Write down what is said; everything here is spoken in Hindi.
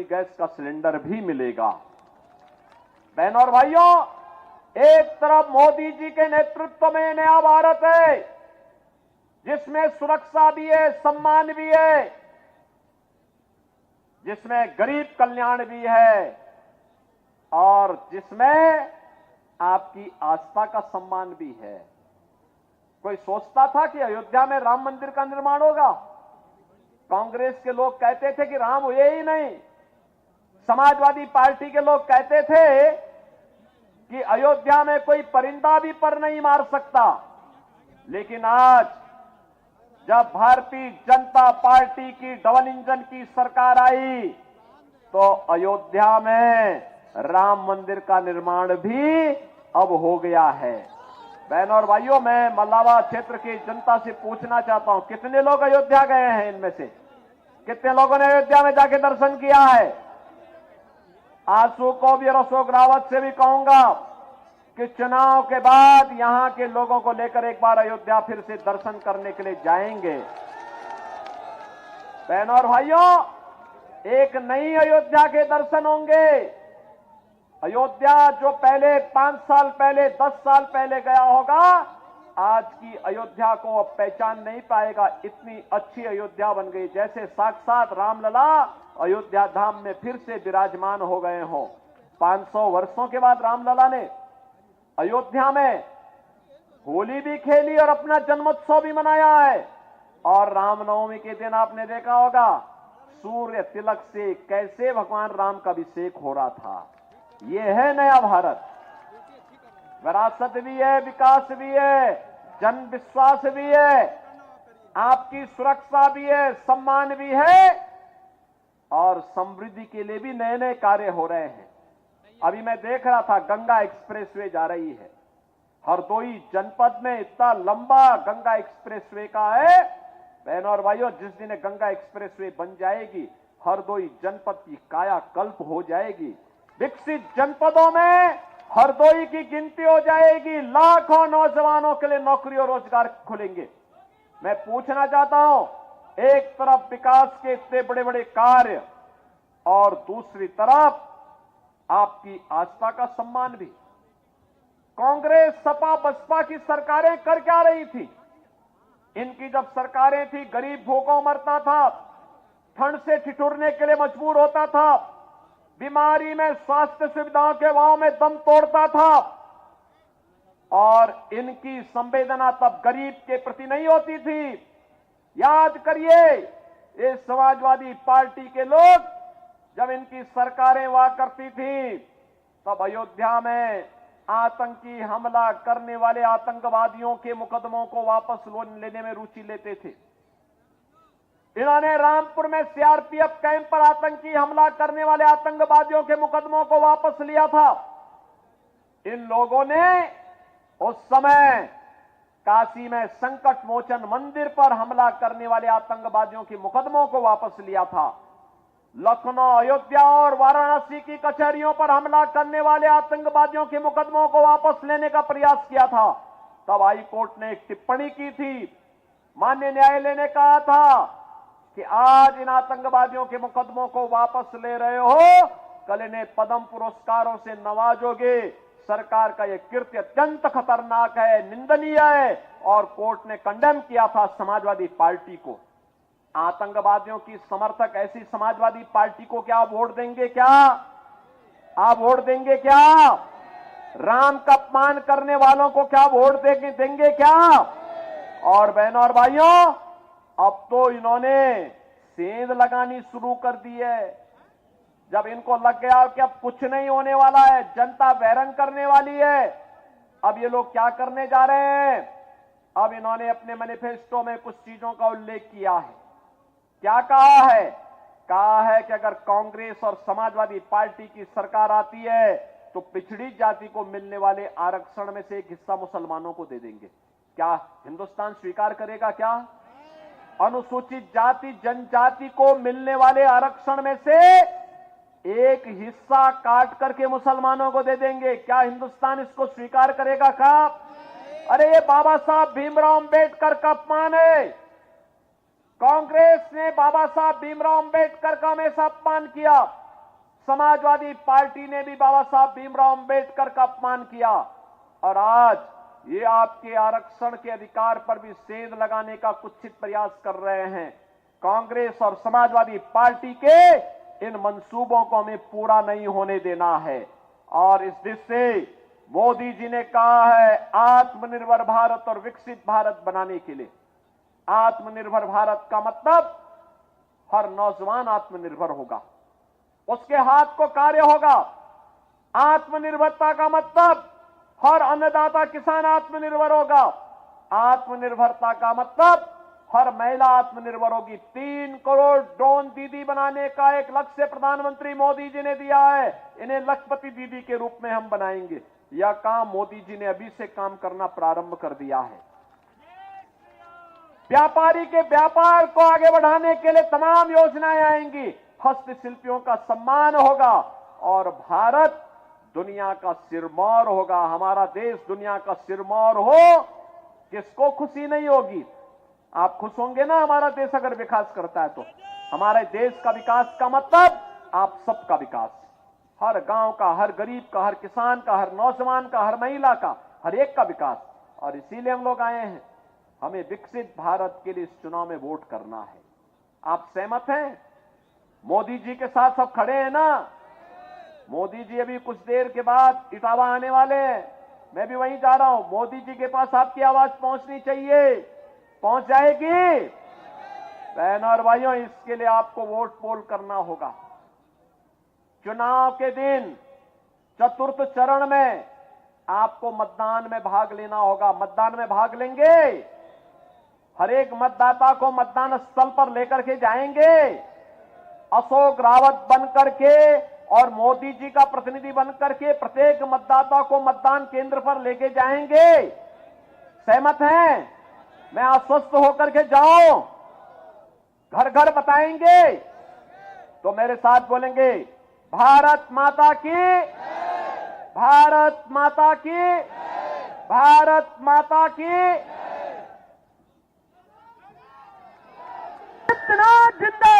रसोई गैस का सिलेंडर भी मिलेगा। बहनों और भाइयों, एक तरफ मोदी जी के नेतृत्व में नया भारत है जिसमें सुरक्षा भी है, सम्मान भी है, जिसमें गरीब कल्याण भी है और जिसमें आपकी आस्था का सम्मान भी है। कोई सोचता था कि अयोध्या में राम मंदिर का निर्माण होगा? कांग्रेस के लोग कहते थे कि राम हुए ही नहीं। समाजवादी पार्टी के लोग कहते थे कि अयोध्या में कोई परिंदा भी पर नहीं मार सकता। लेकिन आज जब भारतीय जनता पार्टी की डबल इंजन की सरकार आई तो अयोध्या में राम मंदिर का निर्माण भी अब हो गया है। बहनों और भाइयों, मैं मल्लावा क्षेत्र की जनता से पूछना चाहता हूं, कितने लोग अयोध्या गए हैं? इनमें से कितने लोगों ने अयोध्या में जाके दर्शन किया है? आंसू को भी और अशोक रावत से भी कहूंगा कि चुनाव के बाद यहां के लोगों को लेकर एक बार अयोध्या फिर से दर्शन करने के लिए जाएंगे। बहनों और भाइयों, एक नई अयोध्या के दर्शन होंगे। अयोध्या जो पहले 5 साल पहले, 10 साल पहले गया होगा, आज की अयोध्या को अब पहचान नहीं पाएगा। इतनी अच्छी अयोध्या बन गई, जैसे साक्षात रामलला अयोध्या धाम में फिर से विराजमान हो गए हों। 500 वर्षों के बाद रामलला ने अयोध्या में होली भी खेली और अपना जन्मोत्सव भी मनाया है। और रामनवमी के दिन आपने देखा होगा सूर्य तिलक से कैसे भगवान राम का अभिषेक हो रहा था। यह है नया भारत। विरासत भी है, विकास भी है, जन विश्वास भी है, आपकी सुरक्षा भी है, सम्मान भी है और समृद्धि के लिए भी नए नए कार्य हो रहे हैं। अभी मैं देख रहा था गंगा एक्सप्रेसवे जा रही है हरदोई जनपद में। इतना लंबा गंगा एक्सप्रेसवे का है। बहनों और भाइयों, जिस दिन गंगा एक्सप्रेसवे बन जाएगी, हरदोई जनपद की कायाकल्प हो जाएगी। विकसित जनपदों में हरदोई की गिनती हो जाएगी। लाखों नौजवानों के लिए नौकरी और रोजगार खुलेंगे। मैं पूछना चाहता हूं, एक तरफ विकास के इतने बड़े बड़े कार्य और दूसरी तरफ आपकी आस्था का सम्मान भी। कांग्रेस, सपा, बसपा की सरकारें कर क्या रही थी? इनकी जब सरकारें थी, गरीब भूखों मरता था, ठंड से ठिठुरने के लिए मजबूर होता था, बीमारी में, स्वास्थ्य सुविधाओं के अभाव में दम तोड़ता था। और इनकी संवेदना तब गरीब के प्रति नहीं होती थी। याद करिए, ये समाजवादी पार्टी के लोग जब इनकी सरकारें हुआ करती थी तब अयोध्या में आतंकी हमला करने वाले आतंकवादियों के मुकदमों को वापस लेने में रुचि लेते थे। इन्होंने रामपुर में सीआरपीएफ कैंप पर आतंकी हमला करने वाले आतंकवादियों के मुकदमों को वापस लिया था। इन लोगों ने उस समय काशी में संकट मोचन मंदिर पर हमला करने वाले आतंकवादियों के मुकदमों को वापस लिया था। लखनऊ, अयोध्या और वाराणसी की कचहरियों पर हमला करने वाले आतंकवादियों के मुकदमों को वापस लेने का प्रयास किया था। तब हाई कोर्ट ने एक टिप्पणी की थी, माननीय न्यायालय ने कहा था कि आज इन आतंकवादियों के मुकदमों को वापस ले रहे हो, कल इन्हें पद्म पुरस्कारों से नवाजोगे। सरकार का यह कृत्य अत्यंत खतरनाक है, निंदनीय है और कोर्ट ने कंडेम किया था समाजवादी पार्टी को। आतंकवादियों की समर्थक ऐसी समाजवादी पार्टी को क्या वोट देंगे? क्या आप वोट देंगे? क्या राम का अपमान करने वालों को क्या वोट देंगे? क्या? और बहनों और भाइयों, अब तो इन्होंने सेंध लगानी शुरू कर दी है। जब इनको लग गया कि अब कुछ नहीं होने वाला है, जनता बैरंग करने वाली है, अब ये लोग क्या करने जा रहे हैं? अब इन्होंने अपने मैनिफेस्टो में कुछ चीजों का उल्लेख किया है। क्या कहा है? कहा है कि अगर कांग्रेस और समाजवादी पार्टी की सरकार आती है तो पिछड़ी जाति को मिलने वाले आरक्षण में से एक हिस्सा मुसलमानों को दे देंगे। क्या हिंदुस्तान स्वीकार करेगा? क्या अनुसूचित जाति जनजाति को मिलने वाले आरक्षण में से एक हिस्सा काट करके मुसलमानों को दे देंगे? क्या हिंदुस्तान इसको स्वीकार करेगा? क्या? अरे ये बाबा साहब भीमराव अंबेडकर का अपमान है। कांग्रेस ने बाबा साहब भीमराव अंबेडकर का हमेशा अपमान किया। समाजवादी पार्टी ने भी बाबा साहब भीमराव अंबेडकर का अपमान किया और आज ये आपके आरक्षण के अधिकार पर भी सेंध लगाने का कुत्सित प्रयास कर रहे हैं। कांग्रेस और समाजवादी पार्टी के इन मंसूबों को हमें पूरा नहीं होने देना है और इस दिशा से मोदी जी ने कहा है आत्मनिर्भर भारत और विकसित भारत बनाने के लिए। आत्मनिर्भर भारत का मतलब हर नौजवान आत्मनिर्भर होगा, उसके हाथ को कार्य होगा। आत्मनिर्भरता का मतलब हर अन्नदाता किसान आत्मनिर्भर होगा। आत्मनिर्भरता का मतलब हर महिला आत्मनिर्भर होगी। 3 करोड़ ड्रोन दीदी बनाने का एक लक्ष्य प्रधानमंत्री मोदी जी ने दिया है। इन्हें लखपति दीदी के रूप में हम बनाएंगे। यह काम मोदी जी ने अभी से काम करना प्रारंभ कर दिया है। व्यापारी के व्यापार को आगे बढ़ाने के लिए तमाम योजनाएं आएंगी। हस्तशिल्पियों का सम्मान होगा और भारत दुनिया का सिरमौर होगा। हमारा देश दुनिया का सिरमौर हो, किसको खुशी नहीं होगी? आप खुश होंगे ना हमारा देश अगर विकास करता है तो। हमारे देश का विकास का मतलब आप सबका विकास, हर गांव का, हर गरीब का, हर किसान का, हर नौजवान का, हर महिला का, हर एक का विकास। और इसीलिए हम लोग आए हैं। हमें विकसित भारत के लिए इस चुनाव में वोट करना है। आप सहमत हैं? मोदी जी के साथ सब खड़े हैं ना? मोदी जी अभी कुछ देर के बाद इटावा आने वाले हैं। मैं भी वहीं जा रहा हूं। मोदी जी के पास आपकी आवाज पहुंचनी चाहिए। पहुंच जाएगी? बहनों और भाइयों, इसके लिए आपको वोट पोल करना होगा। चुनाव के दिन चतुर्थ चरण में आपको मतदान में भाग लेना होगा। मतदान में भाग लेंगे? हर एक मतदाता को मतदान स्थल पर लेकर के जाएंगे। अशोक रावत बनकर के और मोदी जी का प्रतिनिधि बनकर के प्रत्येक मतदाता को मतदान केंद्र पर लेके जाएंगे। सहमत हैं? मैं आश्वस्त होकर के जाऊं, घर घर बताएंगे तो मेरे साथ बोलेंगे, भारत माता की, भारत माता की, भारत माता की। जिंदा